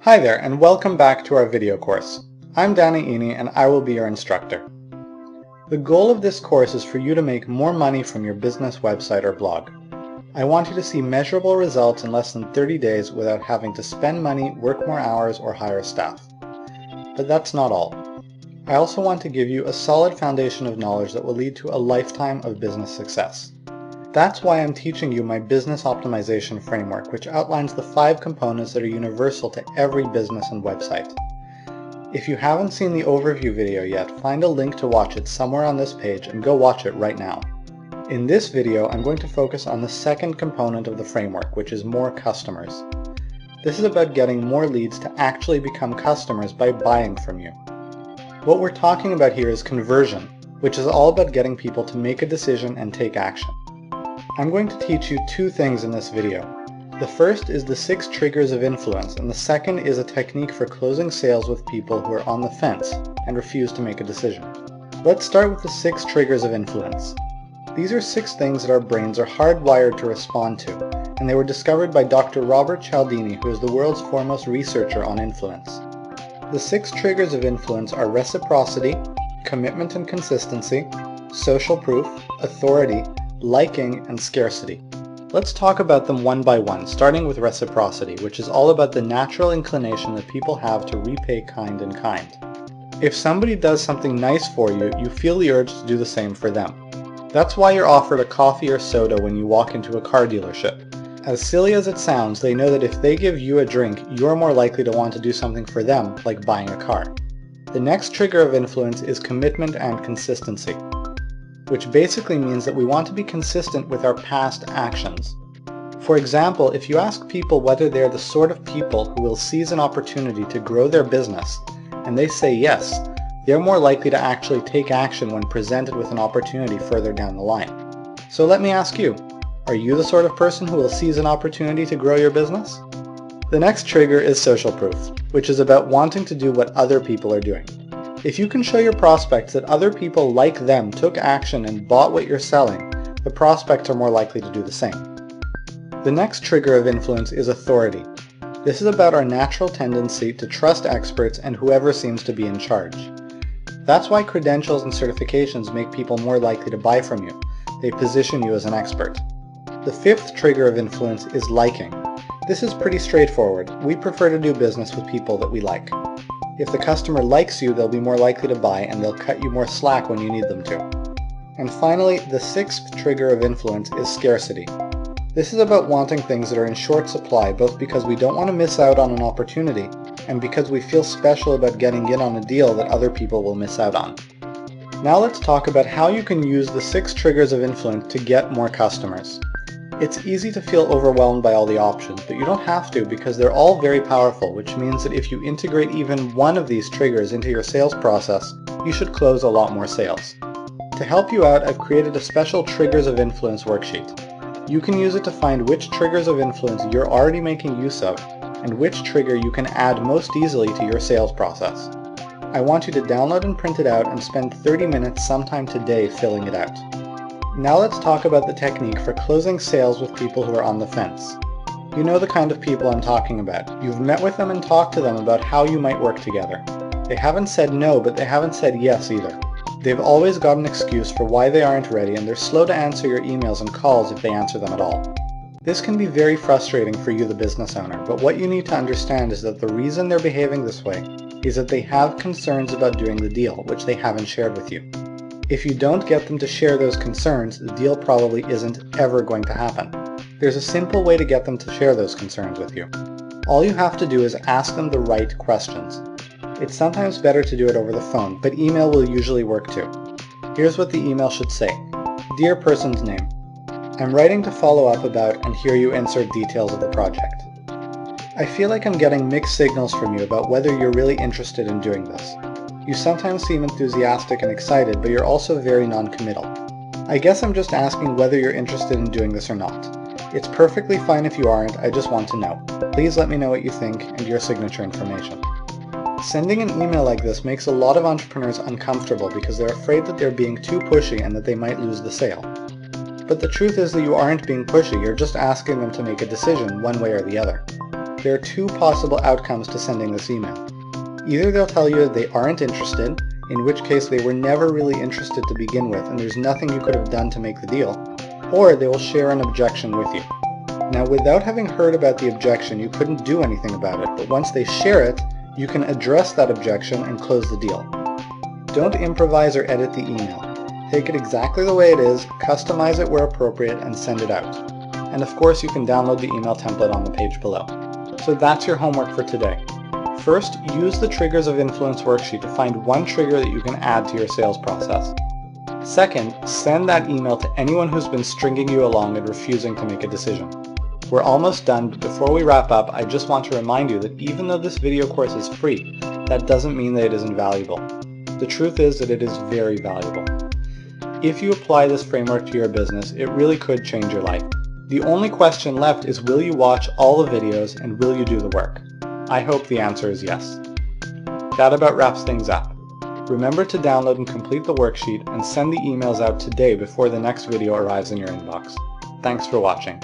Hi there, and welcome back to our video course. I'm Danny Eni, and I will be your instructor. The goal of this course is for you to make more money from your business website or blog. I want you to see measurable results in less than 30 days without having to spend money, work more hours, or hire staff. But that's not all. I also want to give you a solid foundation of knowledge that will lead to a lifetime of business success. That's why I'm teaching you my business optimization framework, which outlines the 5 components that are universal to every business and website. If you haven't seen the overview video yet, find a link to watch it somewhere on this page and go watch it right now. In this video, I'm going to focus on the second component of the framework, which is more customers. This is about getting more leads to actually become customers by buying from you. What we're talking about here is conversion, which is all about getting people to make a decision and take action. I'm going to teach you 2 things in this video. The first is the 6 triggers of influence, and the second is a technique for closing sales with people who are on the fence and refuse to make a decision. Let's start with the 6 triggers of influence. These are 6 things that our brains are hardwired to respond to, and they were discovered by Dr. Robert Cialdini, who is the world's foremost researcher on influence. The 6 triggers of influence are reciprocity, commitment and consistency, social proof, authority, liking, and scarcity. Let's talk about them one by one, starting with reciprocity, which is all about the natural inclination that people have to repay kind in kind. If somebody does something nice for you, you feel the urge to do the same for them. That's why you're offered a coffee or soda when you walk into a car dealership. As silly as it sounds, they know that if they give you a drink, you're more likely to want to do something for them, like buying a car. The next trigger of influence is commitment and consistency, which basically means that we want to be consistent with our past actions. For example, if you ask people whether they're the sort of people who will seize an opportunity to grow their business, and they say yes, they're more likely to actually take action when presented with an opportunity further down the line. So let me ask you, are you the sort of person who will seize an opportunity to grow your business? The next trigger is social proof, which is about wanting to do what other people are doing. If you can show your prospects that other people like them took action and bought what you're selling, the prospects are more likely to do the same. The next trigger of influence is authority. This is about our natural tendency to trust experts and whoever seems to be in charge. That's why credentials and certifications make people more likely to buy from you. They position you as an expert. The 5th trigger of influence is liking. This is pretty straightforward. We prefer to do business with people that we like. If the customer likes you, they'll be more likely to buy, and they'll cut you more slack when you need them to. And finally, the 6th trigger of influence is scarcity. This is about wanting things that are in short supply, both because we don't want to miss out on an opportunity, and because we feel special about getting in on a deal that other people will miss out on. Now let's talk about how you can use the 6 triggers of influence to get more customers. It's easy to feel overwhelmed by all the options, but you don't have to because they're all very powerful, which means that if you integrate even one of these triggers into your sales process, you should close a lot more sales. To help you out, I've created a special Triggers of Influence worksheet. You can use it to find which triggers of influence you're already making use of, and which trigger you can add most easily to your sales process. I want you to download and print it out and spend 30 minutes sometime today filling it out. Now let's talk about the technique for closing sales with people who are on the fence. You know the kind of people I'm talking about. You've met with them and talked to them about how you might work together. They haven't said no, but they haven't said yes either. They've always got an excuse for why they aren't ready, and they're slow to answer your emails and calls if they answer them at all. This can be very frustrating for you, the business owner, but what you need to understand is that the reason they're behaving this way is that they have concerns about doing the deal, which they haven't shared with you. If you don't get them to share those concerns, the deal probably isn't ever going to happen. There's a simple way to get them to share those concerns with you. All you have to do is ask them the right questions. It's sometimes better to do it over the phone, but email will usually work too. Here's what the email should say. Dear person's name, I'm writing to follow up about, and here you insert details of the project. I feel like I'm getting mixed signals from you about whether you're really interested in doing this. You sometimes seem enthusiastic and excited, but you're also very non-committal. I guess I'm just asking whether you're interested in doing this or not. It's perfectly fine if you aren't, I just want to know. Please let me know what you think and your signature information. Sending an email like this makes a lot of entrepreneurs uncomfortable because they're afraid that they're being too pushy and that they might lose the sale. But the truth is that you aren't being pushy, you're just asking them to make a decision one way or the other. there are two possible outcomes to sending this email. Either they'll tell you they aren't interested, in which case they were never really interested to begin with and there's nothing you could have done to make the deal, or they will share an objection with you. Now, without having heard about the objection, you couldn't do anything about it, but once they share it, you can address that objection and close the deal. Don't improvise or edit the email. Take it exactly the way it is, customize it where appropriate, and send it out. And of course, you can download the email template on the page below. So that's your homework for today. First, use the Triggers of Influence worksheet to find one trigger that you can add to your sales process. Second, send that email to anyone who's been stringing you along and refusing to make a decision. We're almost done, but before we wrap up, I just want to remind you that even though this video course is free, that doesn't mean that it isn't valuable. The truth is that it is very valuable. If you apply this framework to your business, it really could change your life. The only question left is, will you watch all the videos and will you do the work? I hope the answer is yes. That about wraps things up. Remember to download and complete the worksheet and send the emails out today before the next video arrives in your inbox. Thanks for watching.